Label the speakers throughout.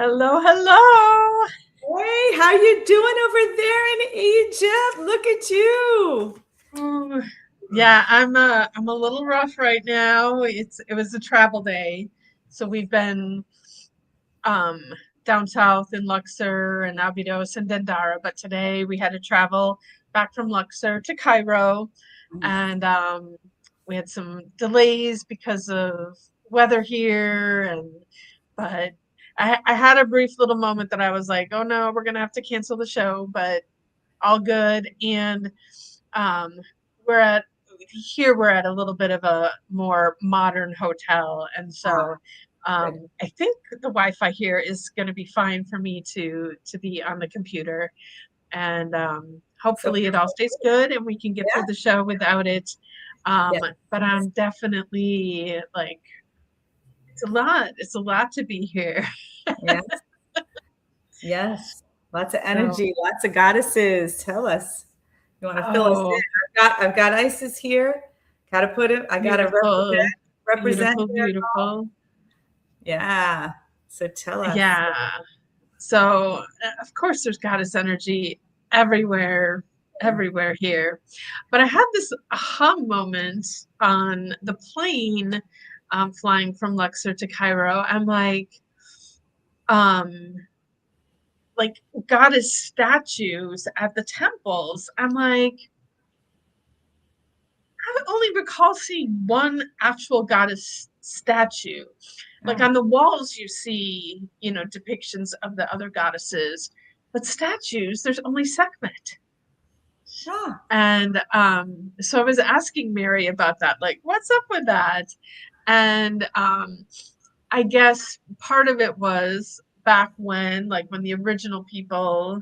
Speaker 1: Hello, hello.
Speaker 2: Hey, how you doing over there in Egypt? Look at you.
Speaker 1: Ooh, yeah, I'm a little rough right now. It was a travel day. So we've been um down south in Luxor and Abydos and Dendara, but today we had to travel back from Luxor to Cairo, and we had some delays because of weather here, and but I had a brief little moment that I was like, oh no, we're gonna have to cancel the show, but all good. And um, we're at we're at a little bit of a more modern hotel, and so
Speaker 2: Good.
Speaker 1: I think the Wi-Fi here is going to be fine for me to be on the computer, and
Speaker 2: So
Speaker 1: hopefully it all stays good and we can get through
Speaker 2: yeah,
Speaker 1: the show without it.
Speaker 2: yeah,
Speaker 1: But I'm definitely like it's a lot. It's a lot to be here.
Speaker 2: yes, yes. Lots of
Speaker 1: So,
Speaker 2: energy, lots of goddesses. Tell us. You want to fill us
Speaker 1: oh,
Speaker 2: in? I've got Isis here. Gotta put it. I gotta
Speaker 1: beautiful,
Speaker 2: represent
Speaker 1: beautiful,
Speaker 2: here.
Speaker 1: beautiful.
Speaker 2: Yeah. So tell us.
Speaker 1: Yeah. So, of course, there's goddess energy everywhere, everywhere here. But I had this aha moment on the plane flying from Luxor to Cairo. I'm um, like goddess statues at the temples. I'm like, I only recall seeing one actual goddess statue. Like
Speaker 2: Oh,
Speaker 1: on the walls, you see, depictions of the other goddesses, but statues, there's only Sekhmet.
Speaker 2: ah,
Speaker 1: And so I was asking Mary about that, like, what's up with that? And I guess part of it was back when, like, when the original people,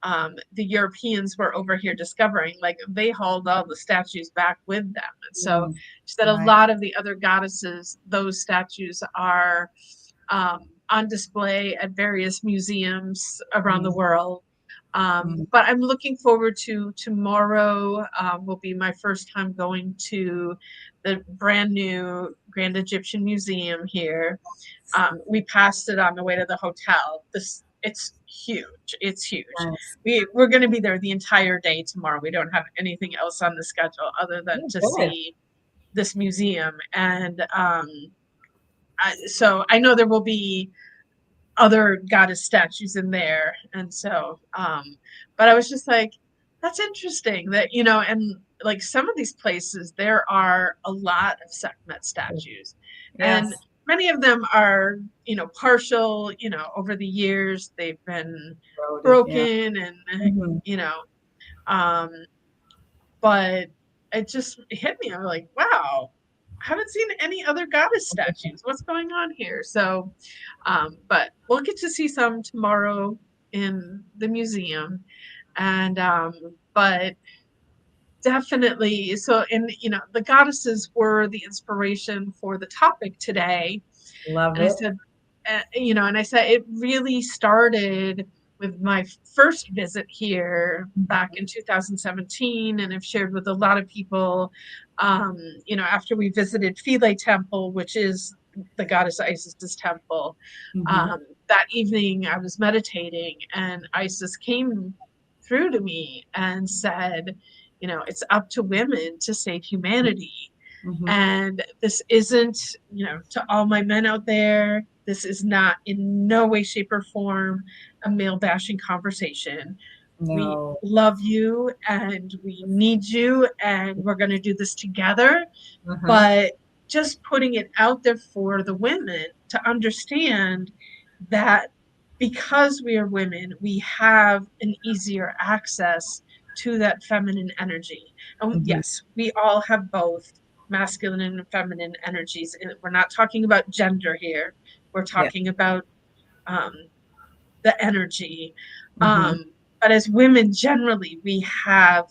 Speaker 1: the Europeans were over here discovering, like, they hauled all the statues back with them. And so
Speaker 2: mm,
Speaker 1: she said a
Speaker 2: right.
Speaker 1: lot of the other goddesses, those statues are on display at various museums around the
Speaker 2: Mm,
Speaker 1: world.
Speaker 2: mm,
Speaker 1: But I'm looking forward to tomorrow. Will be my first time going to the brand new Grand Egyptian Museum here. We passed it on the way to the hotel. It's huge. It's huge.
Speaker 2: nice.
Speaker 1: We're going to be there the entire day tomorrow. We don't have anything else on the schedule other than
Speaker 2: Oh,
Speaker 1: to
Speaker 2: good.
Speaker 1: see this museum. And so I know there will be other goddess statues in there. And so, but I was just like, that's interesting that, and like some of these places, there are a lot of Sekhmet statues. And
Speaker 2: Yes.
Speaker 1: many of them are, partial, over the years, they've been
Speaker 2: Loaded. Yeah.
Speaker 1: broken and,
Speaker 2: Mhm.
Speaker 1: you know, um, but it just hit me. I'm like, wow, I haven't seen any other goddess statues. What's going on here? So, but we'll get to see some tomorrow in the museum. And, but definitely, so, and, the goddesses were the inspiration for the topic today.
Speaker 2: Love
Speaker 1: And I
Speaker 2: it.
Speaker 1: said, and I said it really started with my first visit here back in 2017, and I've shared with a lot of people, after we visited Philae Temple, which is the goddess Isis's temple.
Speaker 2: Mhm.
Speaker 1: That evening, I was meditating, and Isis came through to me and said, it's up to women to save humanity.
Speaker 2: Mhm.
Speaker 1: And this isn't, to all my men out there, this is not in no way, shape, or form a male bashing conversation. We
Speaker 2: No.
Speaker 1: love you and we need you, and we're going to do this together.
Speaker 2: Uh-huh.
Speaker 1: But just putting it out there for the women to understand that because we are women, we have an easier access to that feminine energy. And
Speaker 2: Mhm.
Speaker 1: yes, we all have both masculine and feminine energies. And we're not talking about gender here. We're
Speaker 2: Yeah.
Speaker 1: talking about um, the energy.
Speaker 2: Mhm.
Speaker 1: But as women, generally, we have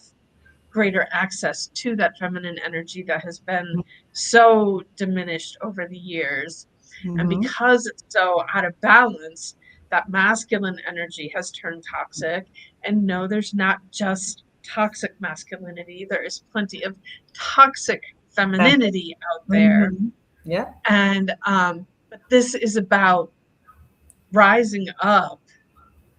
Speaker 1: greater access to that feminine energy that has been so diminished over the years. And
Speaker 2: Mhm.
Speaker 1: because it's so out of balance, that masculine energy has turned toxic. And no, there's not just toxic masculinity, there is plenty of toxic femininity out there.
Speaker 2: Mhm. Yeah.
Speaker 1: And but this is about rising up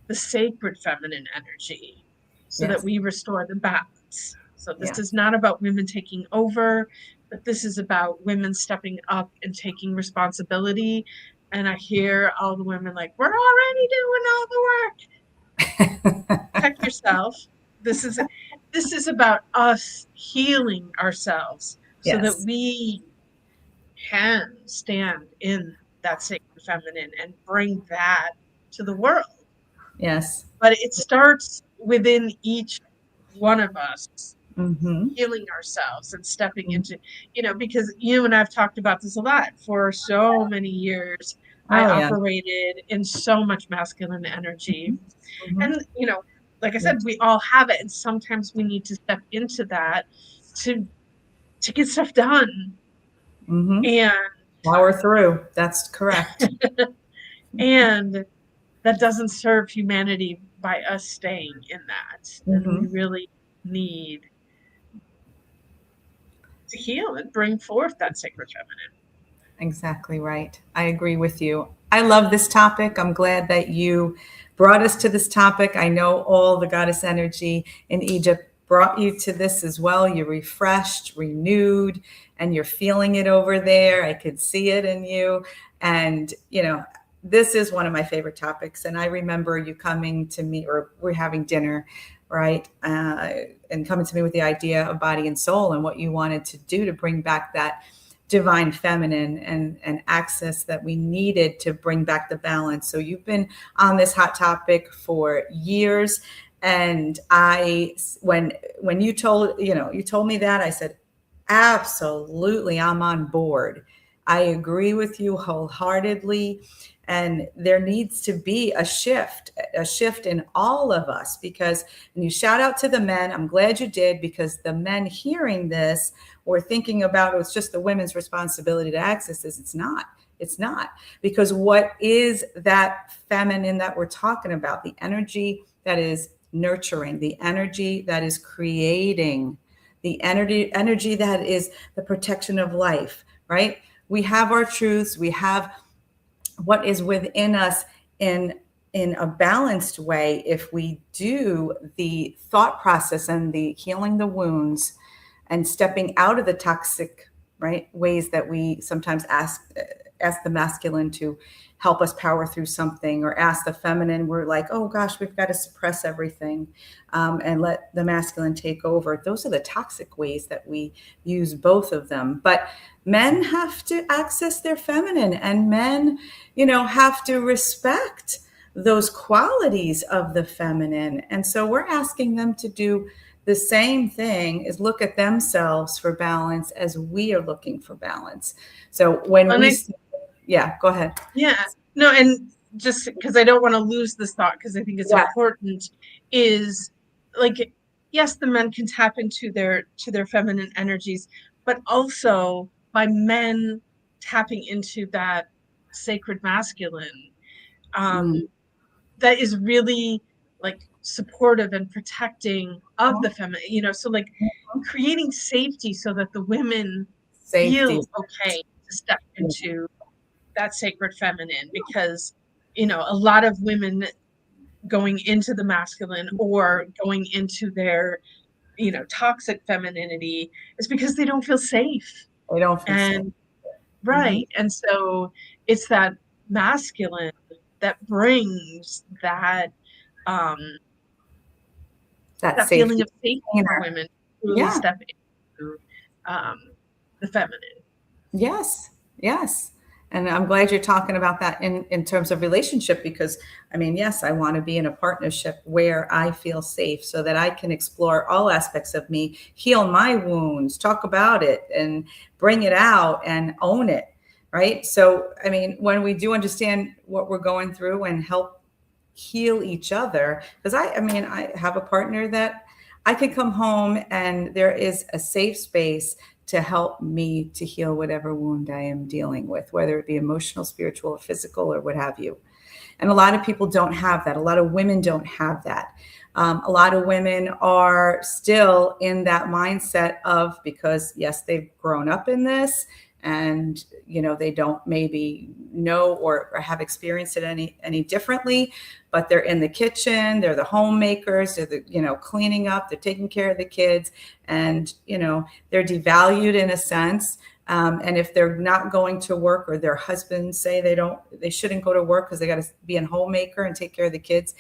Speaker 1: the sacred feminine energy so that
Speaker 2: Yes.
Speaker 1: we restore the balance. So this
Speaker 2: Yeah.
Speaker 1: is not about women taking over, but this is about women stepping up and taking responsibility. And I hear all the women like, we're already doing all the work. Check yourself. This is about us healing ourselves so that
Speaker 2: Yes.
Speaker 1: we can stand in that sacred feminine and bring that to the world.
Speaker 2: Yes.
Speaker 1: But it starts within each one of us
Speaker 2: Mm-hmm.
Speaker 1: healing ourselves and stepping into, because you and I've talked about this a lot. For so many years, I
Speaker 2: Oh yeah.
Speaker 1: operated in so much masculine energy.
Speaker 2: Mm-hmm.
Speaker 1: And, like I
Speaker 2: Yeah.
Speaker 1: said, we all have it. And sometimes we need to step into that to to get stuff done.
Speaker 2: Mm-hmm.
Speaker 1: And
Speaker 2: Power through. That's correct.
Speaker 1: and that doesn't serve humanity by us staying in that. And we
Speaker 2: Mm-hmm.
Speaker 1: really need to heal and bring forth that sacred feminine.
Speaker 2: Exactly right. I agree with you. I love this topic. I'm glad that you brought us to this topic. I know all the goddess energy in Egypt brought you to this as well. You're refreshed, renewed, and you're feeling it over there. I could see it in you. And, this is one of my favorite topics. And I remember you coming to me, or we're having dinner, right? And coming to me with the idea of body and soul and what you wanted to do to bring back that divine feminine and access that we needed to bring back the balance. So you've been on this hot topic for years. And when you told me that, I said, absolutely, I'm on board. I agree with you wholeheartedly. And there needs to be a shift in all of us, because, and you shout out to the men, I'm glad you did, because the men hearing this or thinking about it's just the women's responsibility to access this. It's not. It's not. Because what is that feminine that we're talking about? The energy that is nurturing, the energy that is creating, the energy that is the protection of life, right? We have our truths, we have what is within us in a balanced way. If we do the thought process and the healing the wounds and stepping out of the toxic, right, ways that we sometimes ask the masculine to help us power through something, or ask the feminine, we're like, oh gosh, we've got to suppress everything, and let the masculine take over. Those are the toxic ways that we use both of them. But men have to access their feminine, and men, have to respect those qualities of the feminine. And so we're asking them to do the same thing, is look at themselves for balance as we are looking for balance. So when
Speaker 1: And
Speaker 2: we, yeah, go ahead.
Speaker 1: yeah, no, and just because I don't want to lose this thought, because I think it's
Speaker 2: Yeah.
Speaker 1: important, is like, yes, the men can tap into their feminine energies, but also by men tapping into that sacred masculine,
Speaker 2: Mm.
Speaker 1: that is really like supportive and protecting of the feminine, so like creating safety so that the women
Speaker 2: Safety.
Speaker 1: feel okay to step into that sacred feminine. Because a lot of women going into the masculine or going into their toxic femininity is because they don't feel safe.
Speaker 2: They don't feel safe.
Speaker 1: And
Speaker 2: Hmm.
Speaker 1: right, and so it's that masculine that brings um
Speaker 2: That
Speaker 1: that feeling
Speaker 2: safety
Speaker 1: of safety for
Speaker 2: container.
Speaker 1: women to really
Speaker 2: Yeah.
Speaker 1: step into um the feminine.
Speaker 2: Yes. Yes. And I'm glad you're talking about that in terms of relationship, because I mean, yes, I want to be in a partnership where I feel safe so that I can explore all aspects of me, heal my wounds, talk about it and bring it out and own it. Right. So, I mean, when we do understand what we're going through and help heal each other, because I mean, I have a partner that I can come home and there is a safe space to help me to heal whatever wound I am dealing with, whether it be emotional, spiritual, or physical, or what have you. And a lot of people don't have that. A lot of women don't have that. A lot of women are still in that mindset of, because yes, they've grown up in this, and they don't maybe know or have experienced it any differently, but they're in the kitchen, they're the homemakers, they're the cleaning up, they're taking care of the kids, and they're devalued in a sense. And if they're not going to work, or their husbands say they shouldn't go to work because they got to be a homemaker and take care of the kids,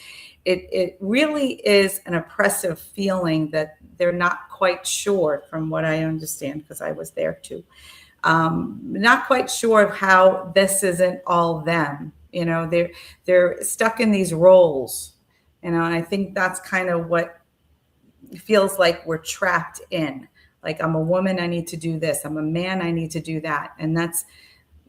Speaker 2: it really is an oppressive feeling that they're not quite sure, from what I understand, because I was there too. Not quite sure of how this isn't all them. They're stuck in these roles, and I think that's kind of what feels like we're trapped in. Like, I'm a woman, I need to do this. I'm a man, I need to do that. And that's,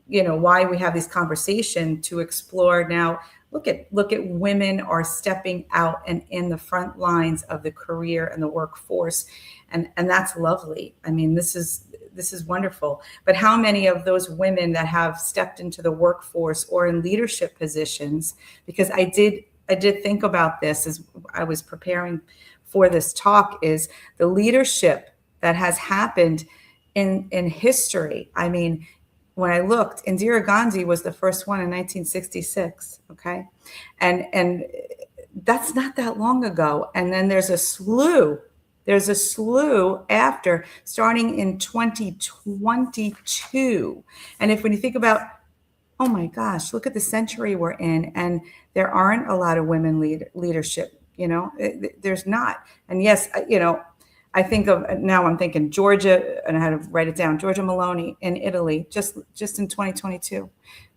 Speaker 2: why we have these conversations to explore. Now, look at women are stepping out and in the front lines of the career and the workforce. And that's lovely. I mean, this is wonderful. But how many of those women that have stepped into the workforce or in leadership positions, because I did think about this as I was preparing for this talk, is the leadership that has happened in history. I mean, when I looked, Indira Gandhi was the first one in 1966. Okay. And that's not that long ago. And then there's a slew after, starting in 2022. And when you think about, oh my gosh, look at the century we're in, and there aren't a lot of women leadership, there's not. And yes, I'm thinking Georgia, and I had to write it down, Georgia Meloni in Italy, just in 2022.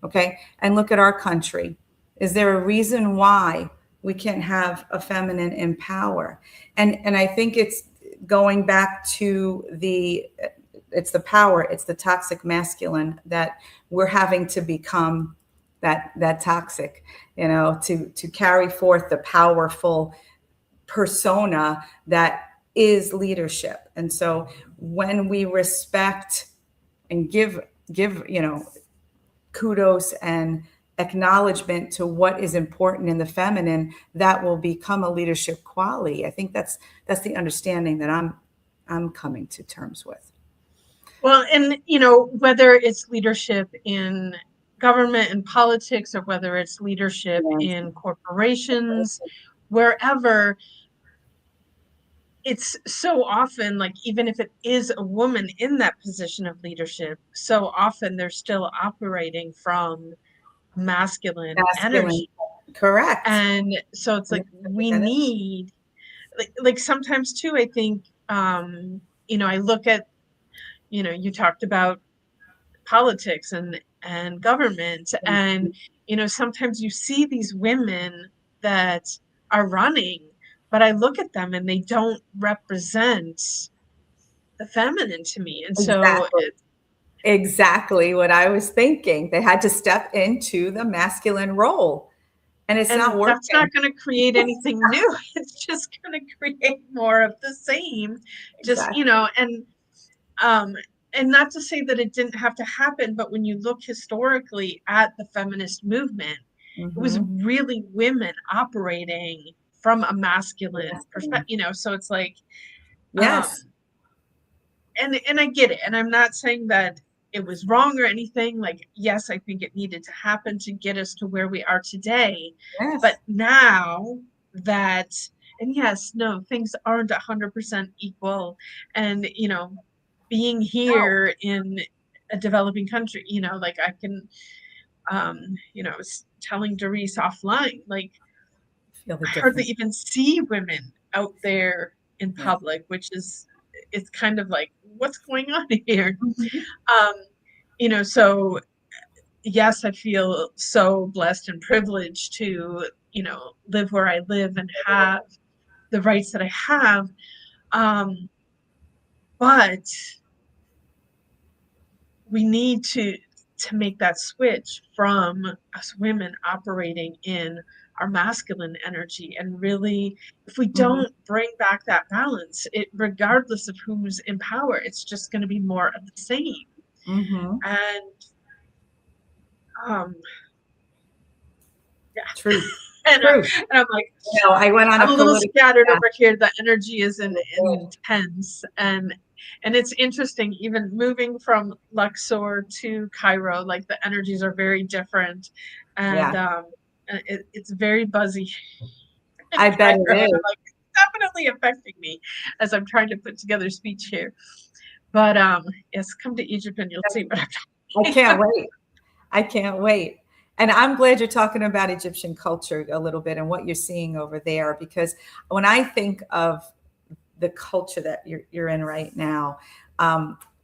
Speaker 2: Okay. And look at our country. Is there a reason why we can't have a feminine in power? And I think it's going back to it's the power, it's the toxic masculine that we're having to become, that toxic, to carry forth the powerful persona that is leadership. And so when we respect and give kudos and acknowledgement to what is important in the feminine, that will become a leadership quality. I think that's the understanding that I'm coming to terms with.
Speaker 1: Well, and whether it's leadership in government and politics, or whether it's leadership in corporations, wherever, it's so often, like, even if it is a woman in that position of leadership, so often they're still operating from masculine energy.
Speaker 2: Correct.
Speaker 1: And so it's like, we need, like sometimes too, I think, I look at, you talked about politics and government, and sometimes you see these women that are running, but I look at them and they don't represent the feminine to me. And so
Speaker 2: exactly what I was thinking. They had to step into the masculine role, and it's not working.
Speaker 1: That's not going to create anything new. It's just going to create more of the same. Exactly. Just, and not to say that it didn't have to happen, but when you look historically at the feminist movement, it was really women operating from a masculine perspective, so it's like,
Speaker 2: yes.
Speaker 1: And I get it. And I'm not saying that it was wrong or anything. Like, yes, I think it needed to happen to get us to where we are today.
Speaker 2: Yes.
Speaker 1: But now that, and yes, no, things aren't 100% equal. And, being here in a developing country, like I can, I was telling Doris offline, like, I hardly even see women out there in public, which is, it's kind of like, what's going on here? So yes, I feel so blessed and privileged to, live where I live and have the rights that I have. But we need to make that switch from us women operating in our masculine energy, and really, if we don't bring back that balance, it, regardless of who's in power, it's just going to be more of the same. And yeah,
Speaker 2: true.
Speaker 1: And I'm like,
Speaker 2: I went on
Speaker 1: I'm a little scattered over here. The energy is intense, and And it's interesting, even moving from Luxor to Cairo, like the energies are very different.
Speaker 2: Yeah,
Speaker 1: And it's very buzzy in
Speaker 2: I bet
Speaker 1: Cairo.
Speaker 2: it
Speaker 1: And I'm
Speaker 2: is.
Speaker 1: like, it's definitely affecting me as I'm trying to put together speech here. But yes, come to Egypt and you'll see what I'm
Speaker 2: I
Speaker 1: talking
Speaker 2: can't
Speaker 1: about.
Speaker 2: wait. I can't wait. And I'm glad you're talking about Egyptian culture a little bit and what you're seeing over there, because when I think of the culture that you're in right now,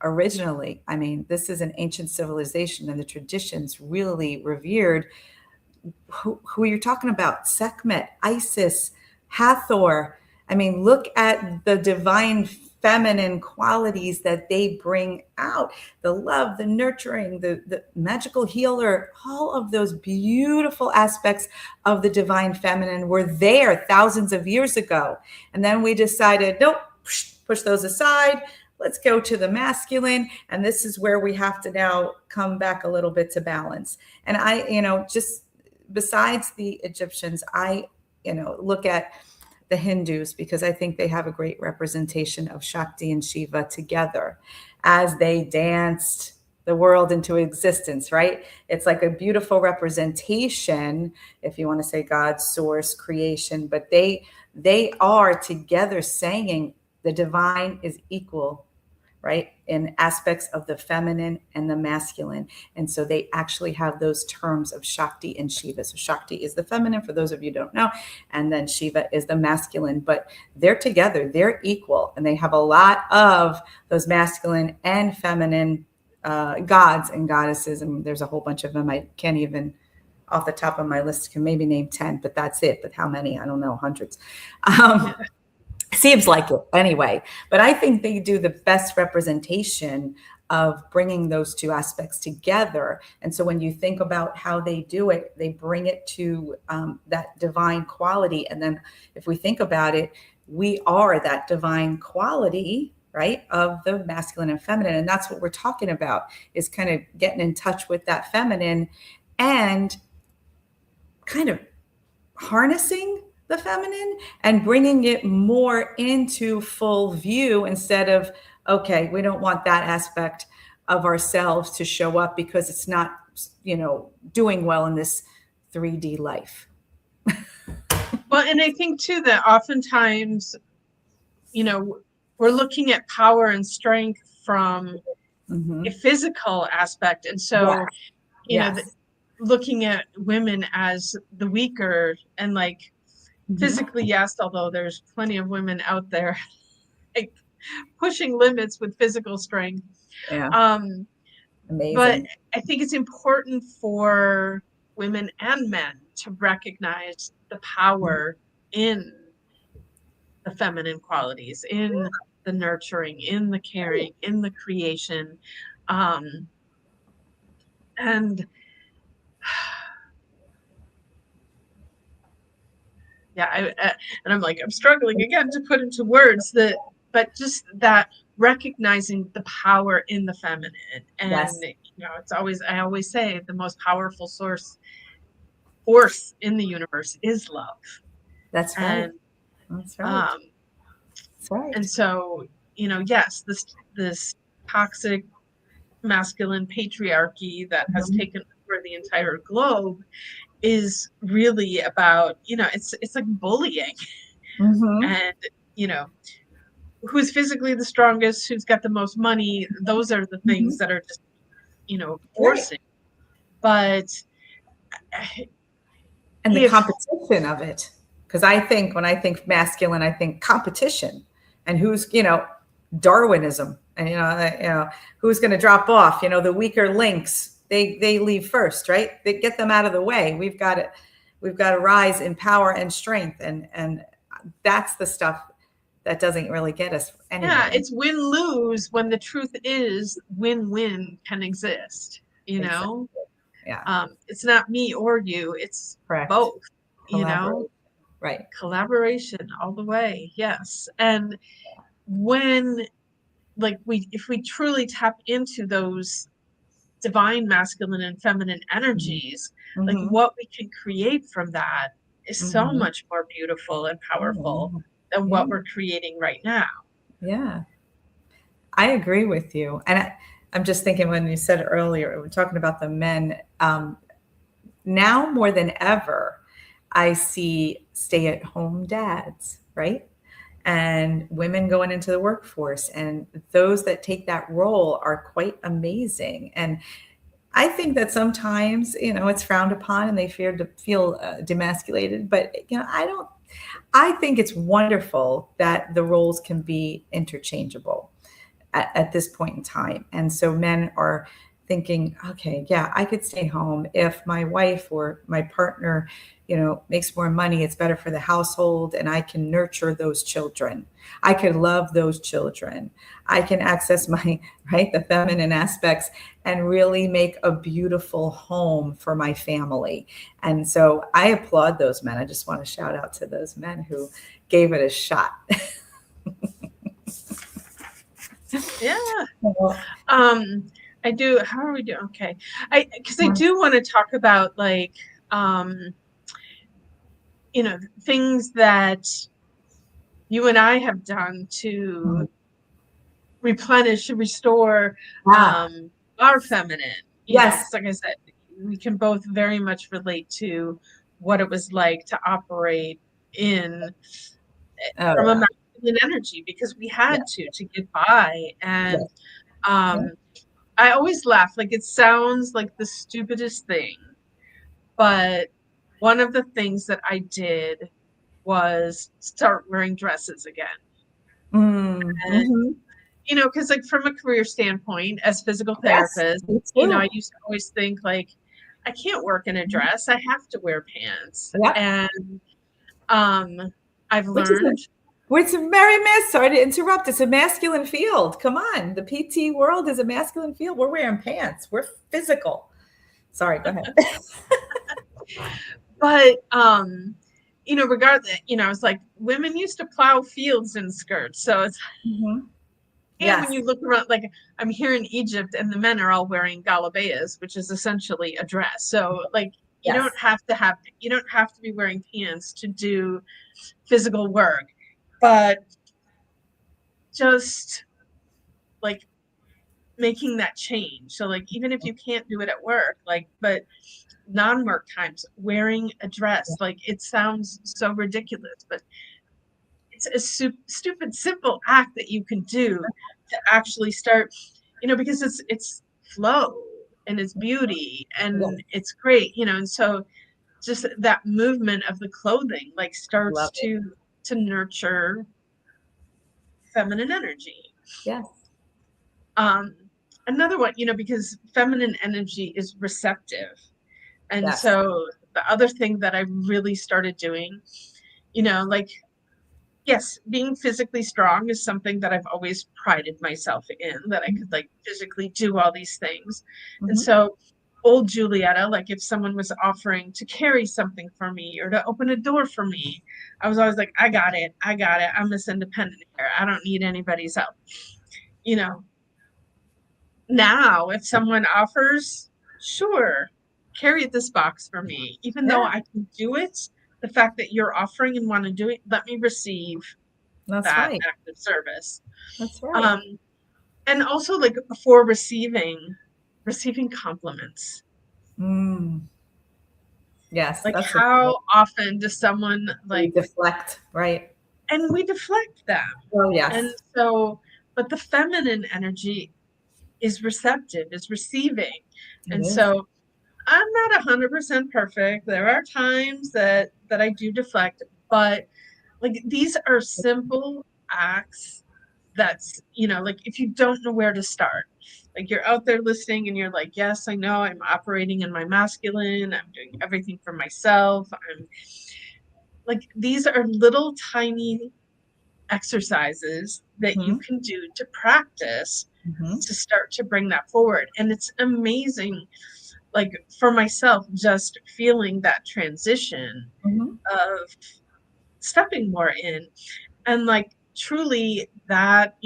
Speaker 2: originally, I mean, this is an ancient civilization and the traditions really revered who you're talking about, Sekhmet, Isis, Hathor. I mean, look at the divine feminine qualities that they bring out, the love, the nurturing, the magical healer, all of those beautiful aspects of the divine feminine were there thousands of years ago. And then we decided, nope, push those aside. Let's go to the masculine. And this is where we have to now come back a little bit to balance. And just besides the Egyptians, I, look at the Hindus because I think they have a great representation of Shakti and Shiva together as they danced the world into existence, right? It's like a beautiful representation, if you want to say God's source, creation, but they are together saying the divine is equal, right, in aspects of the feminine and the masculine. And so they actually have those terms of Shakti and Shiva. So Shakti is the feminine, for those of you who don't know, and then Shiva is the masculine, but they're together, they're equal, and they have a lot of those masculine and feminine gods and goddesses. And there's a whole bunch of them. I can't even off the top of my list can maybe name 10, but that's it. But how many? I don't know, hundreds.
Speaker 1: Yeah.
Speaker 2: Seems like it anyway. But I think they do the best representation of bringing those two aspects together. And so when you think about how they do it, they bring it to that divine quality. And then if we think about it, we are that divine quality, right, of the masculine and feminine. And that's what we're talking about, is kind of getting in touch with that feminine and kind of harnessing the feminine and bringing it more into full view, instead of, okay, we don't want that aspect of ourselves to show up because it's not, doing well in this 3D life.
Speaker 1: Well, and I think too that oftentimes, we're looking at power and strength from
Speaker 2: Mm-hmm.
Speaker 1: a physical aspect. And
Speaker 2: Yeah.
Speaker 1: so,
Speaker 2: Yes.
Speaker 1: looking at women as the weaker and like
Speaker 2: Mm-hmm.
Speaker 1: physically, yes, although there's plenty of women out there like pushing limits with physical strength.
Speaker 2: Yeah.
Speaker 1: Um, but
Speaker 2: Amazing.
Speaker 1: I think it's important for women and men to recognize the power in the feminine qualities, in the nurturing, in the caring, in the creation. Um, and yeah, and I'm like, I'm struggling again to put into words that, but just that recognizing the power in the feminine. And,
Speaker 2: Yes,
Speaker 1: it's always, I always say the most powerful force in the universe is love.
Speaker 2: that's right.
Speaker 1: And,
Speaker 2: That's right.
Speaker 1: um,
Speaker 2: That's right.
Speaker 1: and so, yes, this toxic masculine patriarchy that has
Speaker 2: Mm-hmm.
Speaker 1: taken over the entire globe is really about, it's like bullying.
Speaker 2: Mm-hmm.
Speaker 1: And, you know, who's physically the strongest, who's got the most money, those are the
Speaker 2: Mm-hmm.
Speaker 1: things that are just,
Speaker 2: Right.
Speaker 1: forcing. But
Speaker 2: And the
Speaker 1: if,
Speaker 2: competition of it, because when I think masculine, I think competition, and who's, Darwinism, and who's going to drop off, the weaker links, they leave first, right? They get them out of the way. We've got to rise in power and strength, and that's the stuff that doesn't really get us
Speaker 1: yeah,
Speaker 2: anywhere.
Speaker 1: it's win-lose when the truth is win-win can exist,
Speaker 2: Exactly. Yeah.
Speaker 1: It's not me or you, it's
Speaker 2: Correct.
Speaker 1: both,
Speaker 2: Collaborate. Right.
Speaker 1: collaboration all the way. Yes. And when, like, if we truly tap into those divine masculine and feminine
Speaker 2: Mm-hmm.
Speaker 1: energies, like
Speaker 2: Mm-hmm.
Speaker 1: what we can create from that is so
Speaker 2: Mm-hmm.
Speaker 1: much more beautiful and powerful
Speaker 2: Oh,
Speaker 1: than
Speaker 2: yeah.
Speaker 1: what we're creating right now.
Speaker 2: Yeah. I agree with you. And I'm just thinking when you said earlier, we're talking about the men, now more than ever, I see stay at home dads, right? And women going into the workforce. And those that take that role are quite amazing. And I think that sometimes, it's frowned upon and they fear to feel demasculated. But, I think it's wonderful that the roles can be interchangeable at this point in time. And so men are thinking, okay, yeah, I could stay home if my wife or my partner, makes more money, it's better for the household and I can nurture those children. I could love those children. I can access my, right, the feminine aspects and really make a beautiful home for my family. And so I applaud those men. I just want to shout out to those men who gave it a shot.
Speaker 1: Yeah.
Speaker 2: Well,
Speaker 1: I do. How are we doing? Okay. Because I do want to talk about um, things that you and I have done to replenish, restore
Speaker 2: ah,
Speaker 1: our feminine,
Speaker 2: yes.
Speaker 1: because like I said, we can both very much relate to what it was like to operate in
Speaker 2: Oh,
Speaker 1: from a
Speaker 2: yeah.
Speaker 1: masculine energy because we
Speaker 2: Yeah.
Speaker 1: had to get by.
Speaker 2: Yeah.
Speaker 1: And
Speaker 2: Yeah.
Speaker 1: I always laugh, like it sounds like the stupidest thing, but one of the things that I did was start wearing dresses again.
Speaker 2: Mm,
Speaker 1: And,
Speaker 2: mhm.
Speaker 1: because like from a career standpoint, as physical
Speaker 2: Yes,
Speaker 1: therapist,
Speaker 2: me too.
Speaker 1: I used to always think like, I can't work in a
Speaker 2: Mhm.
Speaker 1: dress. I have to wear pants.
Speaker 2: Yep.
Speaker 1: And um, I've
Speaker 2: Which is
Speaker 1: learned,
Speaker 2: which Mary Miss, sorry to interrupt. It's a masculine field. Come on. The PT world is a masculine field. We're wearing pants. We're physical. Sorry, go ahead.
Speaker 1: but regardless, it's like women used to plow fields in skirts. So it's
Speaker 2: Mhm.
Speaker 1: and when
Speaker 2: Yes.
Speaker 1: you look around, like I'm here in Egypt and the men are all wearing galabayas, which is essentially a dress. So like
Speaker 2: Yes.
Speaker 1: you don't have to be wearing pants to do physical work, but just like making that change. So like even if you can't do it at work, like but non-work times, wearing a dress, like it sounds so ridiculous, but it's a stupid simple act that you can do to actually start, because it's flow and it's beauty
Speaker 2: Yes.
Speaker 1: and it's great, and so just that movement of the clothing like starts
Speaker 2: Love it.
Speaker 1: to nurture feminine energy.
Speaker 2: Yes.
Speaker 1: um Another one, because feminine energy is receptive, and
Speaker 2: Yes.
Speaker 1: so the other thing that I really started doing, like yes, being physically strong is something that I've always prided myself in, that I could like physically do all these things. And
Speaker 2: Mhm.
Speaker 1: so old Julietta, like if someone was offering to carry something for me or to open a door for me, I was always like, I got it. I got it. I'm this independent here. I don't need anybody's help. You know, Now if someone offers, sure, carry this box for me. Even though
Speaker 2: Yeah,
Speaker 1: I can do it, the fact that you're offering and want to do it, let me receive
Speaker 2: that's
Speaker 1: that
Speaker 2: right.
Speaker 1: act of service.
Speaker 2: That's right.
Speaker 1: Um, and also like before receiving compliments.
Speaker 2: Mm. Yes,
Speaker 1: Like
Speaker 2: that's a
Speaker 1: how often does someone
Speaker 2: we
Speaker 1: like
Speaker 2: deflect, right?
Speaker 1: and we deflect them.
Speaker 2: Oh,
Speaker 1: And
Speaker 2: yes.
Speaker 1: so but the feminine energy is receptive, is receiving.
Speaker 2: It
Speaker 1: And
Speaker 2: is.
Speaker 1: so I'm not 100% perfect. There are times that I do deflect, but like these are simple acts that's, like if you don't know where to start, like you're out there listening and you're like, yes, I know I'm operating in my masculine, I'm doing everything for myself. I'm like, these are little tiny exercises that you
Speaker 2: Mhm.
Speaker 1: can do to practice
Speaker 2: Mhm.
Speaker 1: to start to bring that forward. And it's amazing, like for myself, just feeling that transition
Speaker 2: Mhm.
Speaker 1: of stepping more in. And like truly that,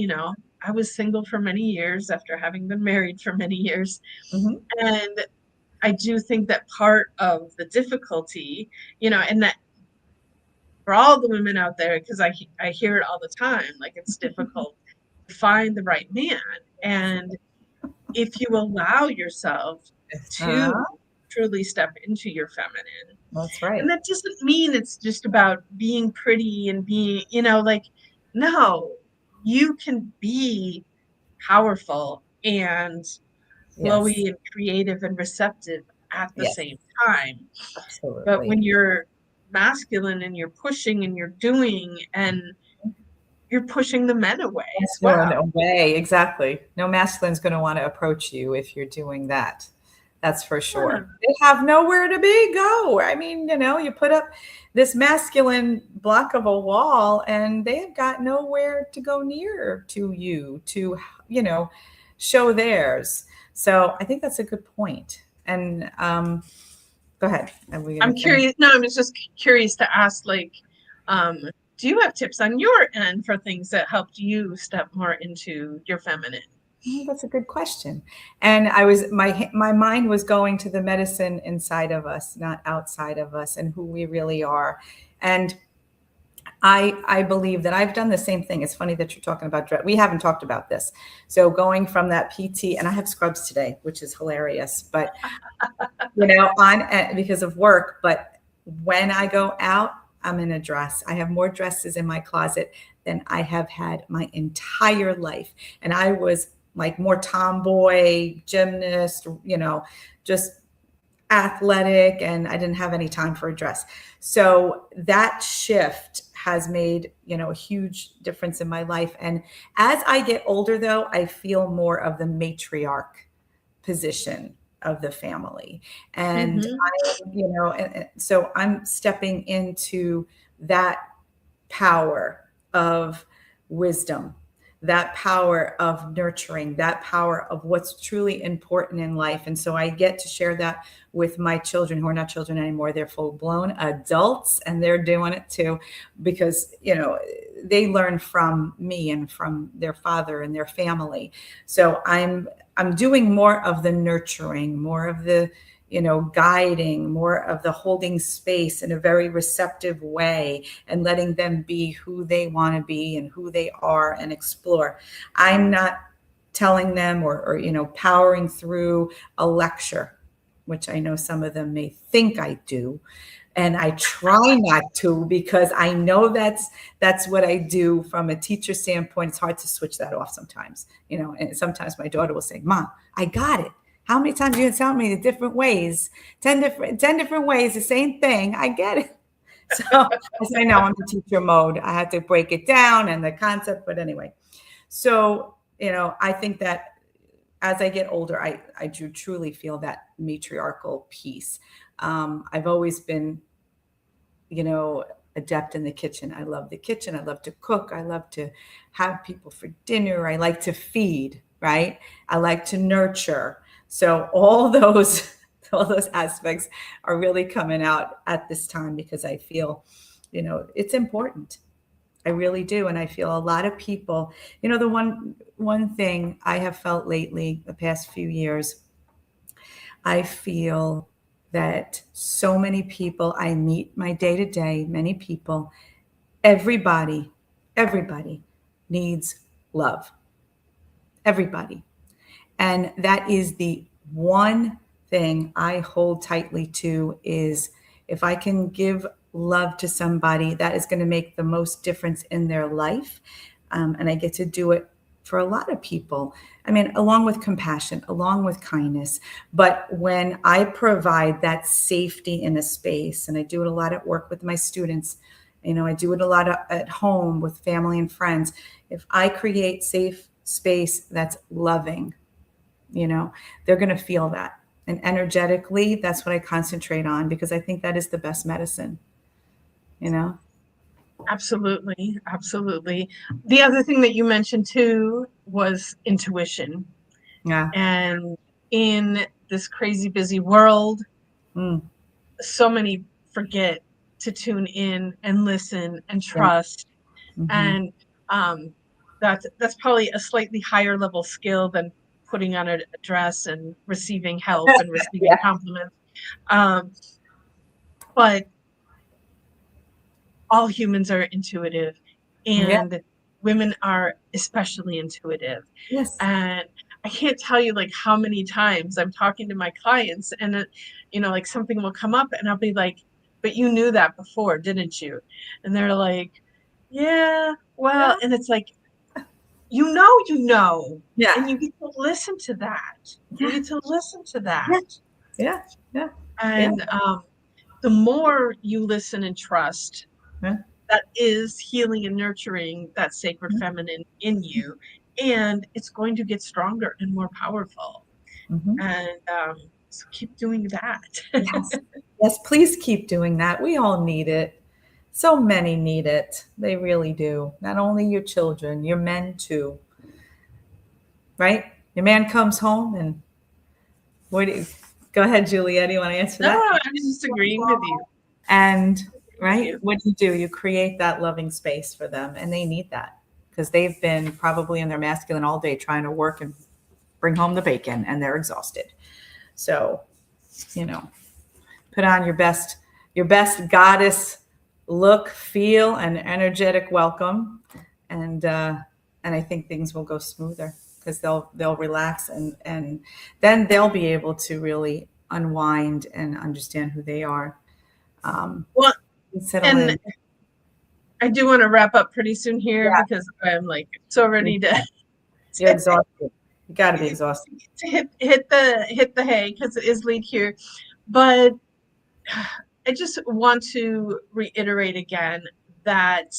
Speaker 1: I was single for many years after having been married for many years.
Speaker 2: Mhm.
Speaker 1: And I do think that part of the difficulty, and that for all the women out there, because I hear it all the time, like it's difficult. find the right man. And if you allow yourself to
Speaker 2: Uh,
Speaker 1: truly step into your feminine,
Speaker 2: that's
Speaker 1: and
Speaker 2: right.
Speaker 1: that doesn't mean it's just about being pretty and being, like, no, you can be powerful and
Speaker 2: Yes.
Speaker 1: flowy and creative and receptive at the
Speaker 2: Yes.
Speaker 1: same time. But
Speaker 2: Absolutely.
Speaker 1: when you're masculine and you're pushing and you're doing, and you're pushing the men away as
Speaker 2: Masculine
Speaker 1: well.
Speaker 2: away. Exactly. No masculine's going to want to approach you if you're doing that. That's for
Speaker 1: Yeah.
Speaker 2: sure. They have nowhere to be. Go. I mean, you put up this masculine block of a wall and they've got nowhere to go near to you to, you know, show theirs. So I think that's a good point. And go ahead. Are we going
Speaker 1: I'm
Speaker 2: to finish?
Speaker 1: curious. No, I was just curious to ask, like, um, do you have tips on your end for things that helped you step more into your feminine?
Speaker 2: That's a good question. And my mind was going to the medicine inside of us, not outside of us, and who we really are. And I believe that I've done the same thing. It's funny that you're talking about dress. We haven't talked about this. So going from that PT, and I have scrubs today, which is hilarious, but on because of work. But when I go out, I'm in a dress. I have more dresses in my closet than I have had my entire life. And I was like more tomboy, gymnast, just athletic, and I didn't have any time for a dress. So that shift has made, a huge difference in my life. And as I get older, though, I feel more of the matriarch position of the family. And
Speaker 1: Mm-hmm.
Speaker 2: so I'm stepping into that power of wisdom, that power of nurturing, that power of what's truly important in life. And so I get to share that with my children, who are not children anymore. They're full blown adults and they're doing it too, because, they learn from me and from their father and their family. So I'm doing more of the nurturing, more of the, guiding, more of the holding space in a very receptive way and letting them be who they want to be and who they are and explore. I'm not telling them or powering through a lecture, which I know some of them may think I do. And I try not to, because I know that's what I do from a teacher standpoint. It's hard to switch that off sometimes, and sometimes my daughter will say, Mom, I got it. How many times are you tell me the different ways, 10 different ways, the same thing. I get it. So I say, no, I'm in teacher mode. I had to break it down and the concept, but anyway. So, I think that as I get older, I do truly feel that matriarchal piece. I've always been, adept in the kitchen. I love the kitchen. I love to cook. I love to have people for dinner. I like to feed, right? I like to nurture. So all those all those aspects are really coming out at this time, because I feel, it's important. I really do. And I feel a lot of people, the one thing I have felt lately, the past few years, I feel that so many people I meet my day to day, many people, everybody needs love. Everybody. And that is the one thing I hold tightly to, is if I can give love to somebody, that is going to make the most difference in their life. And I get to do it for a lot of people. I mean, along with compassion, along with kindness. But when I provide that safety in a space, and I do it a lot at work with my students, I do it a lot at home with family and friends. If I create safe space that's loving, they're going to feel that. And energetically, that's what I concentrate on, because I think that is the best medicine, you know?
Speaker 1: Absolutely, absolutely. The other thing that you mentioned too was intuition.
Speaker 2: Yeah.
Speaker 1: And in this crazy busy world,
Speaker 2: Mm.
Speaker 1: so many forget to tune in and listen and
Speaker 2: Yeah.
Speaker 1: trust.
Speaker 2: Hmm.
Speaker 1: And um, that's probably a slightly higher level skill than putting on a dress and receiving help and receiving
Speaker 2: Yeah.
Speaker 1: compliments. Um, but all humans are intuitive,
Speaker 2: Yeah.
Speaker 1: and women are especially intuitive.
Speaker 2: Yes.
Speaker 1: And I can't tell you like how many times I'm talking to my clients and like something will come up and I'll be like, but you knew that before, didn't you? And they're like, yeah, well,
Speaker 2: Yeah.
Speaker 1: and it's like, you know,
Speaker 2: Yeah.
Speaker 1: and you get to listen to that. You
Speaker 2: Yeah.
Speaker 1: get to listen to
Speaker 2: Yeah.
Speaker 1: that.
Speaker 2: Yeah. Yeah. Yeah.
Speaker 1: And the more you listen and trust,
Speaker 2: Yeah.
Speaker 1: that is healing and nurturing that sacred feminine in you. And it's going to get stronger and more powerful.
Speaker 2: Mm-hmm.
Speaker 1: And so keep doing that.
Speaker 2: Yes. Yes. Please keep doing that. We all need it. So many need it. They really do. Not only your children, your men too. Right? Your man comes home and what do you go ahead, Julia? Do you want to answer
Speaker 1: No,
Speaker 2: that?
Speaker 1: I was just agreeing with you.
Speaker 2: And
Speaker 1: With
Speaker 2: right,
Speaker 1: you.
Speaker 2: what do? You create that loving space for them, and they need that because they've been probably in their masculine all day trying to work and bring home the bacon, and they're exhausted. So, you know, put on your best goddess look, feel, and energetic welcome, and I think things will go smoother because they'll relax and then they'll be able to really unwind and understand who they are. Um,
Speaker 1: Well,
Speaker 2: Settle
Speaker 1: and
Speaker 2: in.
Speaker 1: I do want to wrap up pretty soon here
Speaker 2: Yeah,
Speaker 1: because I'm like so ready to
Speaker 2: you're exhausted. You got to be exhausted.
Speaker 1: to hit the hay because it is late here. But I just want to reiterate again that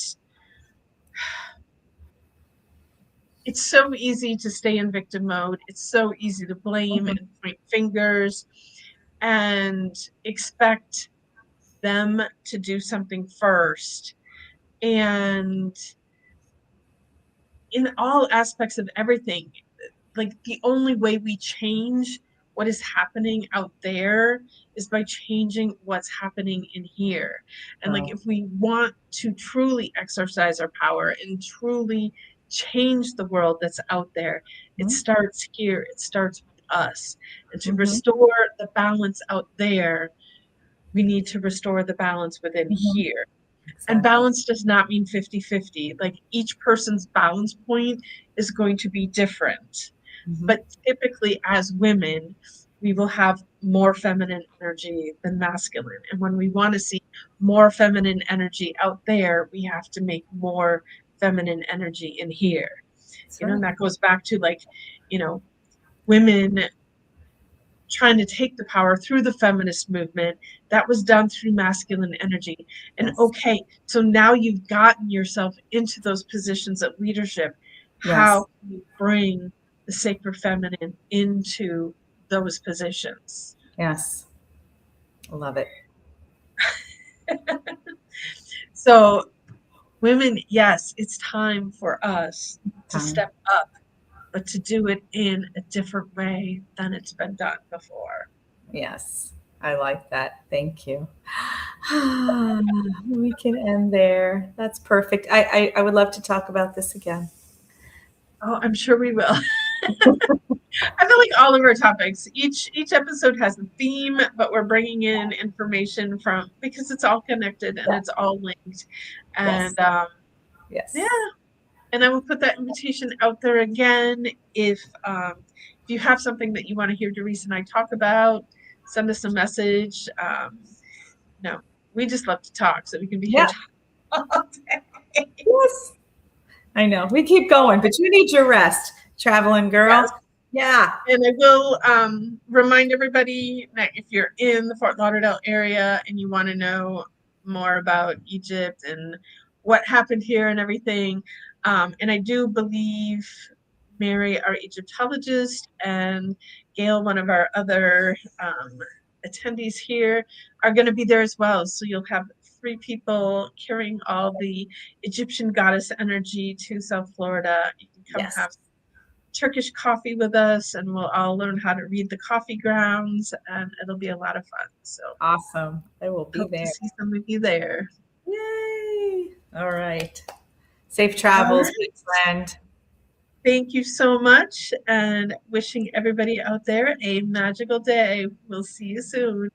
Speaker 1: it's so easy to stay in victim mode. It's so easy to blame
Speaker 2: Mhm.
Speaker 1: and point fingers and expect them to do something first. And in all aspects of everything, like the only way we change what is happening out there is by changing what's happening in here. And like
Speaker 2: Right.
Speaker 1: if we want to truly exercise our power and truly change the world that's out there, it
Speaker 2: Mhm.
Speaker 1: starts here, it starts with us. And to
Speaker 2: Mhm.
Speaker 1: restore the balance out there, we need to restore the balance within
Speaker 2: Mhm.
Speaker 1: here. And
Speaker 2: Exactly.
Speaker 1: balance does not mean 50-50. Like each person's balance point is going to be different.
Speaker 2: Mhm.
Speaker 1: But typically, as women, we will have more feminine energy than masculine. And when we want to see more feminine energy out there, we have to make more feminine energy in here.
Speaker 2: That's
Speaker 1: And
Speaker 2: right.
Speaker 1: that goes back to like, you know, women trying to take the power through the feminist movement that was done through masculine energy. And
Speaker 2: Yes.
Speaker 1: okay, so now you've gotten yourself into those positions of leadership.
Speaker 2: Yes.
Speaker 1: How can you bring the sacred feminine into those positions?
Speaker 2: Yes. I love it.
Speaker 1: So, women, yes, it's time for us to
Speaker 2: Time.
Speaker 1: step up, but to do it in a different way than it's been done before.
Speaker 2: Yes. I like that. Thank you. We can end there. That's perfect. I would love to talk about this again.
Speaker 1: Oh, I'm sure we will. I feel like all of our topics, each episode has a theme, but we're bringing in information from because it's all connected and
Speaker 2: Yeah.
Speaker 1: it's all linked.
Speaker 2: Yes.
Speaker 1: And yeah,
Speaker 2: Yes.
Speaker 1: and I will put that invitation out there again. If you have something that you want to hear Doris and I talk about, send us a message. No, we just love to talk, so we can be here
Speaker 2: Yeah.
Speaker 1: all day.
Speaker 2: Yes. I know. We keep going, but you need your rest, traveling
Speaker 1: Yes.
Speaker 2: girl. Yeah.
Speaker 1: And I will remind everybody that if you're in the Fort Lauderdale area and you want to know more about Egypt and what happened here and everything, and I do believe Mary, our Egyptologist, and Gail, one of our other attendees here, are going to be there as well. So you'll have 3 people carrying all the Egyptian goddess energy to South Florida. You can come
Speaker 2: Yes.
Speaker 1: have Turkish coffee with us, and we'll all learn how to read the coffee grounds, and it'll be a lot of fun. So
Speaker 2: Awesome. I will be
Speaker 1: hope to
Speaker 2: there.
Speaker 1: see some of you there.
Speaker 2: Yay. All right. Safe
Speaker 1: All
Speaker 2: travels,
Speaker 1: right.
Speaker 2: big friend.
Speaker 1: Thank you so much, and wishing everybody out there a magical day. We'll see you soon.